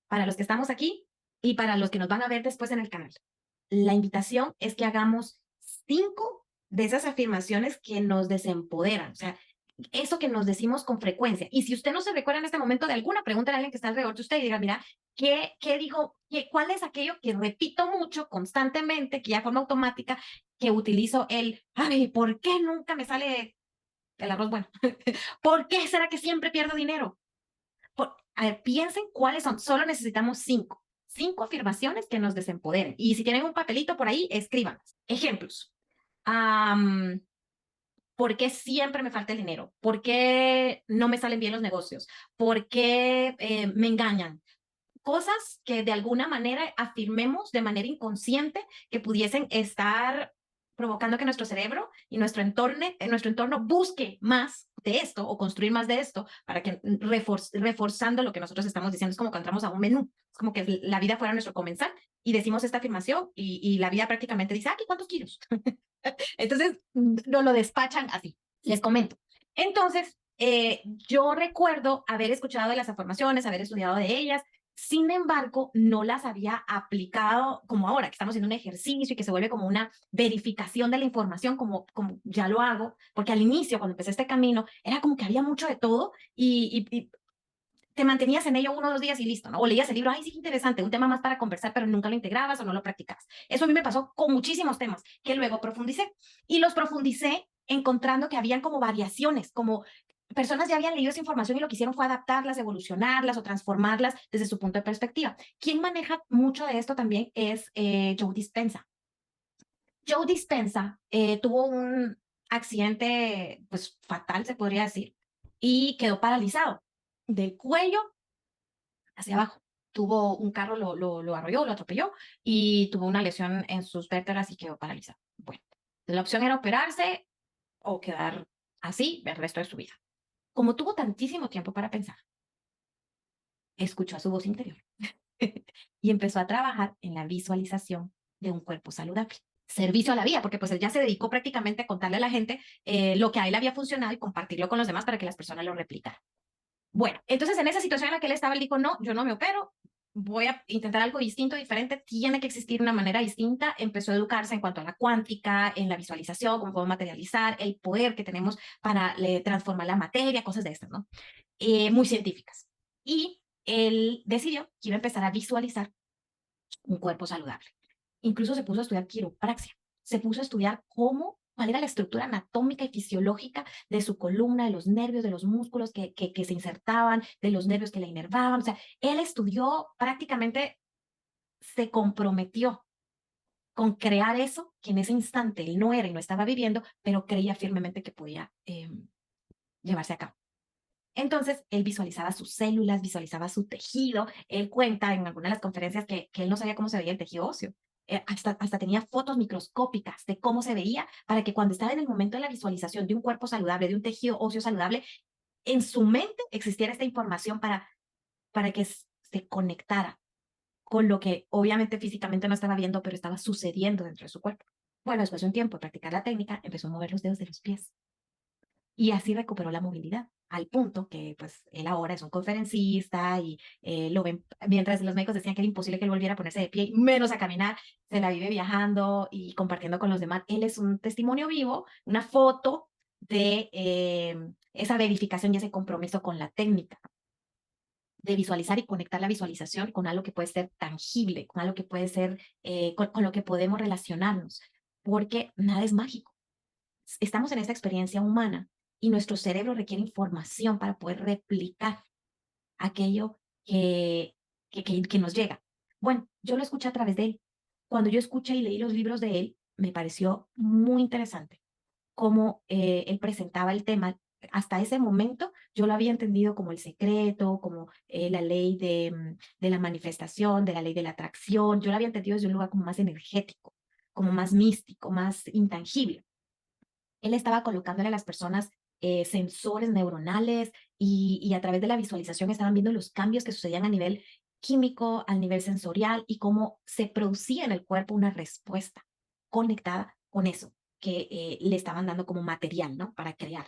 Para los que estamos aquí y para los que nos van a ver después en el canal. La invitación es que hagamos 5 de esas afirmaciones que nos desempoderan, o sea, eso que nos decimos con frecuencia. Y si usted no se recuerda en este momento de alguna pregunta de alguien que está alrededor de usted y diga, mira, ¿qué dijo? ¿Cuál es aquello que repito mucho, constantemente, que ya forma automática, que utilizo ay, ¿por qué nunca me sale el arroz bueno? ¿Por qué será que siempre pierdo dinero? A ver, piensen cuáles son. Solo necesitamos 5. 5 afirmaciones que nos desempoderen. Y si tienen un papelito por ahí, escríbanlas. Ejemplos. ¿Por qué siempre me falta el dinero? ¿Por qué no me salen bien los negocios? ¿Por qué me engañan? Cosas que de alguna manera afirmemos de manera inconsciente que pudiesen estar provocando que nuestro cerebro y nuestro entorno busque más de esto o construir más de esto para que reforzando lo que nosotros estamos diciendo. Es como que entramos a un menú, es como que la vida fuera nuestro comensal y decimos esta afirmación y la vida prácticamente dice, aquí, ¿cuántos kilos? Entonces, no lo despachan así. Les comento. Entonces, yo recuerdo haber escuchado de las afirmaciones, haber estudiado de ellas, sin embargo, no las había aplicado como ahora, que estamos haciendo un ejercicio y que se vuelve como una verificación de la información, como ya lo hago, porque al inicio, cuando empecé este camino, era como que había mucho de todo y te mantenías en ello 1 o 2 días y listo, ¿no? O leías el libro, ay, sí, qué interesante, un tema más para conversar, pero nunca lo integrabas o no lo practicabas. Eso a mí me pasó con muchísimos temas que luego profundicé y los profundicé encontrando que habían como variaciones, como personas ya habían leído esa información y lo que hicieron fue adaptarlas, evolucionarlas o transformarlas desde su punto de perspectiva. Quien maneja mucho de esto también es Joe Dispenza. Joe Dispenza tuvo un accidente pues fatal, se podría decir, y quedó paralizado del cuello hacia abajo. Tuvo un carro, lo arrolló, lo atropelló y tuvo una lesión en sus vértebras y quedó paralizado. Bueno, la opción era operarse o quedar así el resto de su vida. Como tuvo tantísimo tiempo para pensar, escuchó a su voz interior y empezó a trabajar en la visualización de un cuerpo saludable. Servicio a la vida, porque pues él ya se dedicó prácticamente a contarle a la gente lo que a él había funcionado y compartirlo con los demás para que las personas lo replicaran. Bueno, entonces en esa situación en la que él estaba, él dijo, no, yo no me opero, voy a intentar algo distinto, diferente, tiene que existir una manera distinta. Empezó a educarse en cuanto a la cuántica, en la visualización, cómo podemos materializar, el poder que tenemos para transformar la materia, cosas de estas, ¿no? Muy científicas. Y él decidió que iba a empezar a visualizar un cuerpo saludable. Incluso se puso a estudiar quiropraxia, se puso a estudiar cuál era la estructura anatómica y fisiológica de su columna, de los nervios, de los músculos que se insertaban, de los nervios que la inervaban. O sea, él estudió prácticamente, se comprometió con crear eso que en ese instante él no era y no estaba viviendo, pero creía firmemente que podía llevarse a cabo. Entonces, él visualizaba sus células, visualizaba su tejido. Él cuenta en alguna de las conferencias que él no sabía cómo se veía el tejido óseo. Hasta tenía fotos microscópicas de cómo se veía para que cuando estaba en el momento de la visualización de un cuerpo saludable, de un tejido óseo saludable, en su mente existiera esta información para que se conectara con lo que obviamente físicamente no estaba viendo, pero estaba sucediendo dentro de su cuerpo. Bueno, después de un tiempo de practicar la técnica, empezó a mover los dedos de los pies y así recuperó la movilidad, al punto que pues él ahora es un conferencista y lo ven, mientras los médicos decían que era imposible que él volviera a ponerse de pie, menos a caminar, se la vive viajando y compartiendo con los demás. Él es un testimonio vivo, una foto de esa verificación y ese compromiso con la técnica de visualizar y conectar la visualización con algo que puede ser tangible, con algo que puede ser, con lo que podemos relacionarnos, porque nada es mágico. Estamos en esta experiencia humana y nuestro cerebro requiere información para poder replicar aquello que nos llega. Bueno, yo lo escuché a través de él. Cuando yo escuché y leí los libros de él, me pareció muy interesante cómo él presentaba el tema. Hasta ese momento yo lo había entendido como el secreto, como la ley de la manifestación, de la ley de la atracción. Yo lo había entendido desde un lugar como más energético, como más místico, más intangible. Él estaba colocándole a las personas sensores neuronales y a través de la visualización estaban viendo los cambios que sucedían a nivel químico, a nivel sensorial y cómo se producía en el cuerpo una respuesta conectada con eso que le estaban dando como material, ¿no? Para crear.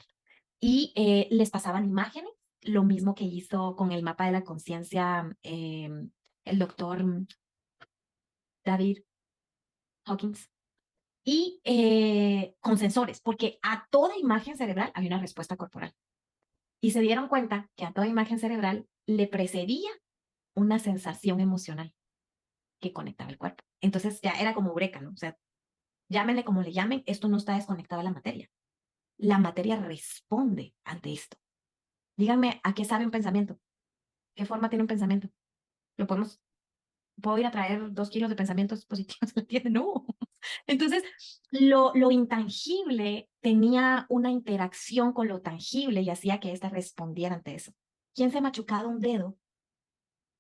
Y les pasaban imágenes, lo mismo que hizo con el mapa de la conciencia el doctor David Hawkins y con sensores, porque a toda imagen cerebral había una respuesta corporal. Y se dieron cuenta que a toda imagen cerebral le precedía una sensación emocional que conectaba el cuerpo. Entonces ya era como eureka, ¿no? O sea, llámenle como le llamen, esto no está desconectado a la materia. La materia responde ante esto. Díganme, ¿a qué sabe un pensamiento? ¿Qué forma tiene un pensamiento? ¿Puedo ir a traer 2 kilos de pensamientos positivos? ¿Entiendes? No. Entonces, lo intangible tenía una interacción con lo tangible y hacía que ésta respondiera ante eso. ¿Quién se ha machucado un dedo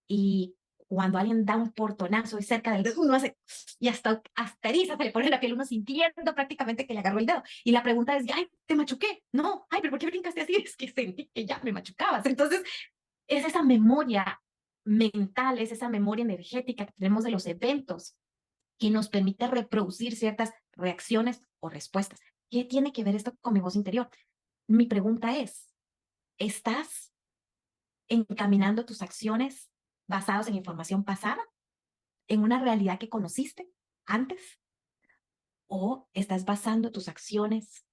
y cuando alguien da un portonazo y cerca del dedo uno hace y hasta eriza, se le pone la piel uno sintiendo prácticamente que le agarró el dedo? Y la pregunta es, ay, ¿te machuqué? No, ay, pero ¿por qué brincaste así? Es que sentí que ya me machucabas. Entonces, es esa memoria mental, es esa memoria energética que tenemos de los eventos que nos permite reproducir ciertas reacciones o respuestas. ¿Qué tiene que ver esto con mi voz interior? Mi pregunta es, ¿estás encaminando tus acciones basadas en información pasada, en una realidad que conociste antes? ¿O estás basando tus acciones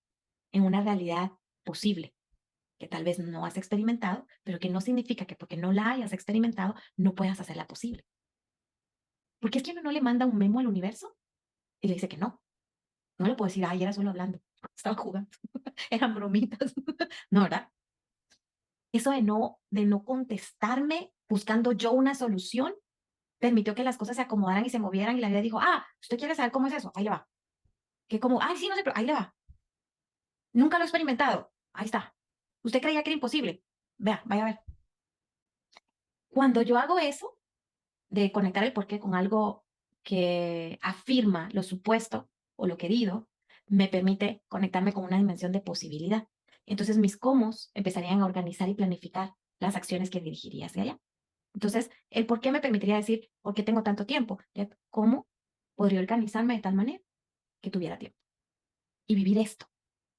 en una realidad posible que tal vez no has experimentado, pero que no significa que porque no la hayas experimentado no puedas hacerla posible? Porque es que uno no le manda un memo al universo y le dice que no. No le puedo decir, ay, era solo hablando, estaba jugando, eran bromitas. No, ¿verdad? Eso de no contestarme buscando yo una solución permitió que las cosas se acomodaran y se movieran y la vida dijo, ah, ¿usted quiere saber cómo es eso? Ahí le va. Que como, ay, sí, no sé, pero ahí le va. Nunca lo he experimentado. Ahí está. ¿Usted creía que era imposible? Vea, vaya a ver. Cuando yo hago eso, de conectar el porqué con algo que afirma lo supuesto o lo querido, me permite conectarme con una dimensión de posibilidad. Entonces mis cómo empezarían a organizar y planificar las acciones que dirigiría hacia allá. Entonces, el por qué me permitiría decir, ¿por qué tengo tanto tiempo? ¿Cómo podría organizarme de tal manera que tuviera tiempo y vivir esto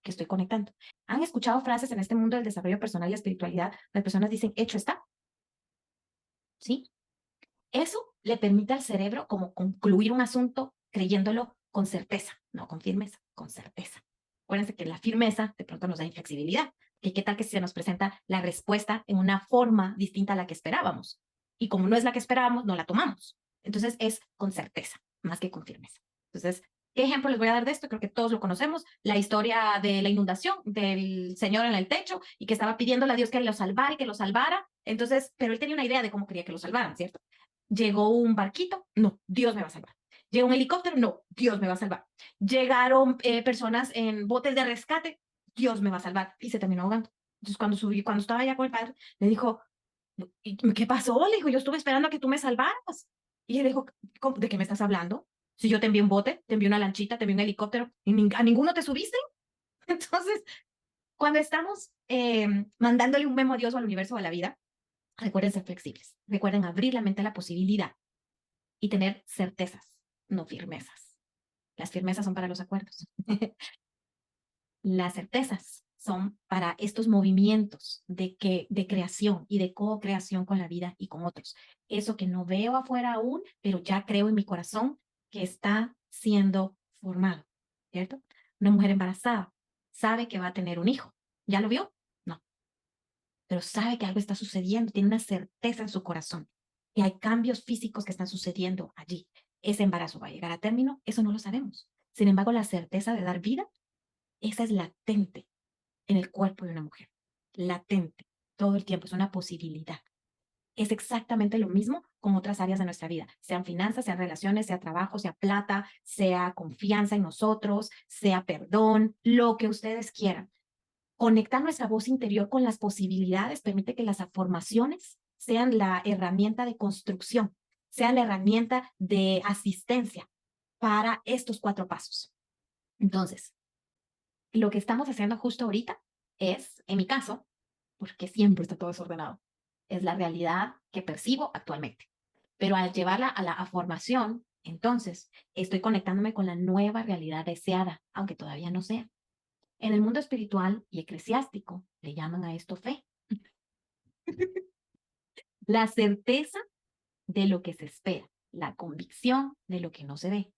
que estoy conectando? ¿Han escuchado frases en este mundo del desarrollo personal y espiritualidad? Las personas dicen, hecho está. ¿Sí? Eso le permite al cerebro como concluir un asunto creyéndolo con certeza, no con firmeza, con certeza. Acuérdense que la firmeza de pronto nos da inflexibilidad. ¿Qué tal que se nos presenta la respuesta en una forma distinta a la que esperábamos? Y como no es la que esperábamos, no la tomamos. Entonces es con certeza, más que con firmeza. Entonces, ¿qué ejemplo les voy a dar de esto? Creo que todos lo conocemos, la historia de la inundación del señor en el techo y que estaba pidiéndole a Dios que lo salvara y que lo salvara. Entonces, pero él tenía una idea de cómo quería que lo salvaran, ¿cierto? Llegó un barquito, no, Dios me va a salvar. Llegó un helicóptero, no, Dios me va a salvar. Llegaron personas en botes de rescate, Dios me va a salvar. Y se terminó ahogando. Entonces, cuando estaba allá con el padre, le dijo, ¿qué pasó? Le dijo, yo estuve esperando a que tú me salvaras. Y él dijo, ¿de qué me estás hablando? Si yo te envié un bote, te envié una lanchita, te envié un helicóptero, y a ninguno te subiste. Entonces, cuando estamos mandándole un memo a Dios o al universo o a la vida, recuerden ser flexibles, recuerden abrir la mente a la posibilidad y tener certezas, no firmezas. Las firmezas son para los acuerdos. Las certezas son para estos movimientos de creación y de co-creación con la vida y con otros. Eso que no veo afuera aún, pero ya creo en mi corazón que está siendo formado, ¿cierto? Una mujer embarazada sabe que va a tener un hijo. ¿Ya lo vio? No. Pero sabe que algo está sucediendo, tiene una certeza en su corazón, que hay cambios físicos que están sucediendo allí. ¿Ese embarazo va a llegar a término? Eso no lo sabemos. Sin embargo, la certeza de dar vida, esa es latente en el cuerpo de una mujer. Latente, todo el tiempo, es una posibilidad. Es exactamente lo mismo con otras áreas de nuestra vida, sean finanzas, sean relaciones, sea trabajo, sea plata, sea confianza en nosotros, sea perdón, lo que ustedes quieran. Conectar nuestra voz interior con las posibilidades permite que las afirmaciones sean la herramienta de construcción, sean la herramienta de asistencia para estos 4 pasos. Entonces, lo que estamos haciendo justo ahorita es, en mi caso, porque siempre está todo desordenado, es la realidad que percibo actualmente. Pero al llevarla a la afirmación, entonces estoy conectándome con la nueva realidad deseada, aunque todavía no sea. En el mundo espiritual y eclesiástico le llaman a esto fe. La certeza de lo que se espera, la convicción de lo que no se ve.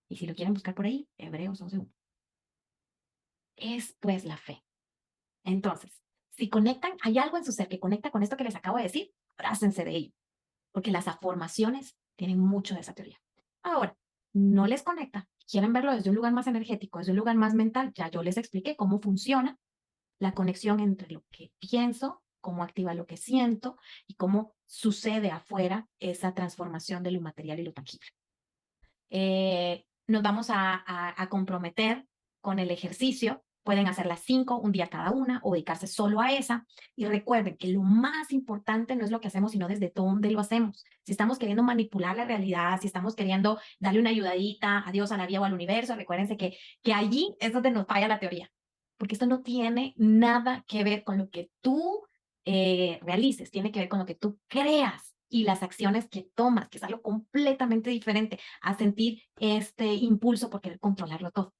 Y si lo quieren buscar por ahí, Hebreos 11:1. Es pues la fe. Entonces, si conectan, hay algo en su ser que conecta con esto que les acabo de decir, abrácense de ello, porque las afirmaciones tienen mucho de esa teoría. Ahora, no les conecta, quieren verlo desde un lugar más energético, desde un lugar más mental, ya yo les expliqué cómo funciona la conexión entre lo que pienso cómo activa lo que siento y cómo sucede afuera esa transformación de lo inmaterial y lo tangible. Nos vamos a comprometer con el ejercicio. Pueden hacer las 5, un día cada una, o dedicarse solo a esa. Y recuerden que lo más importante no es lo que hacemos, sino desde dónde lo hacemos. Si estamos queriendo manipular la realidad, si estamos queriendo darle una ayudadita a Dios, a la vida o al universo, recuérdense que allí es donde nos falla la teoría. Porque esto no tiene nada que ver con lo que tú realices, tiene que ver con lo que tú creas y las acciones que tomas, que es algo completamente diferente a sentir este impulso por querer controlarlo todo.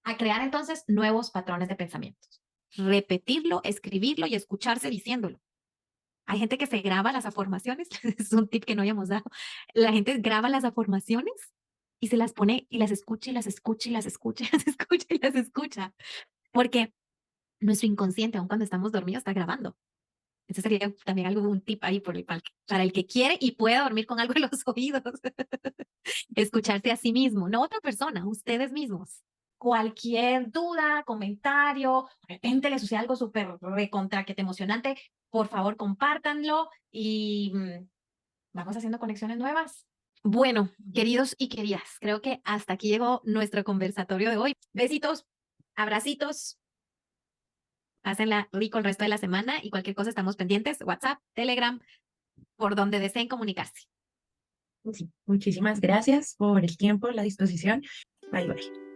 A crear entonces nuevos patrones de pensamientos. Repetirlo, escribirlo y escucharse diciéndolo. Hay gente que se graba las afirmaciones, es un tip que no habíamos dado. La gente graba las afirmaciones y se las pone y las escucha y las escucha y las escucha y las escucha y las escucha. Porque nuestro inconsciente, aun cuando estamos dormidos, está grabando. Eso sería también algo, un tip ahí para el que quiere y puede dormir con algo en los oídos. Escucharse a sí mismo, no otra persona, ustedes mismos. Cualquier duda, comentario, de repente les sucede algo súper recontra que te emocionante, por favor compártanlo y vamos haciendo conexiones nuevas. Bueno, queridos y queridas, creo que hasta aquí llegó nuestro conversatorio de hoy. Besitos, abracitos. Hácenla rico el resto de la semana y cualquier cosa estamos pendientes, WhatsApp, Telegram, por donde deseen comunicarse. Sí, muchísimas gracias por el tiempo, la disposición. Bye, bye.